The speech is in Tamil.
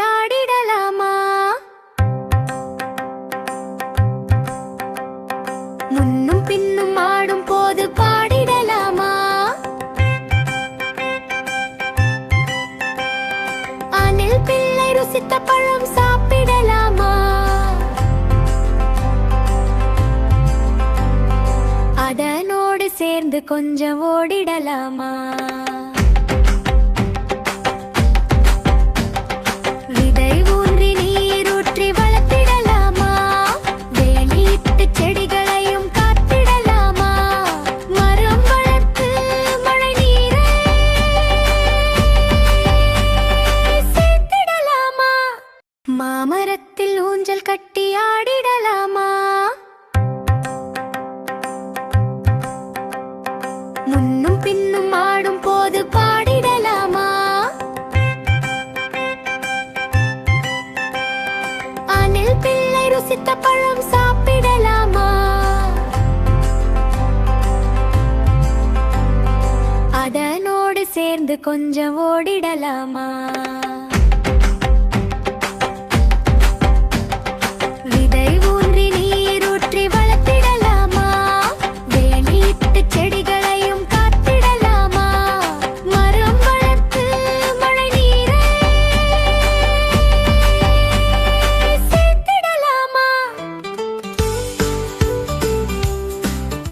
ஆடிடலாமா? முன்னும் பின்னும் ஆடும் போது பாடிடலாமா? அணில் பிள்ளை ருசித்த பழம் சாப்பிடலாமா? அதனோடு சேர்ந்து கொஞ்சம் ஓடிடலாமா? விதை ஊன்றி நீரூற்றி வளர்த்திடலாமா? வேலியிட்டு செடிகளையும் காத்திடலாமா? மரம் வளர்த்து மழை நீரை சேர்த்திடலாமா? மாமரத்தில் ஊஞ்சல் கட்டி ஆடிடலாமா? முன்னும் பின்னும் ஆடும் போது பாடிடலாமா? அணில் பிள்ளை ருசித்த பழம் சாப்பிடலாமா? அதனோடு சேர்ந்து கொஞ்சம் ஓடிடலாமா?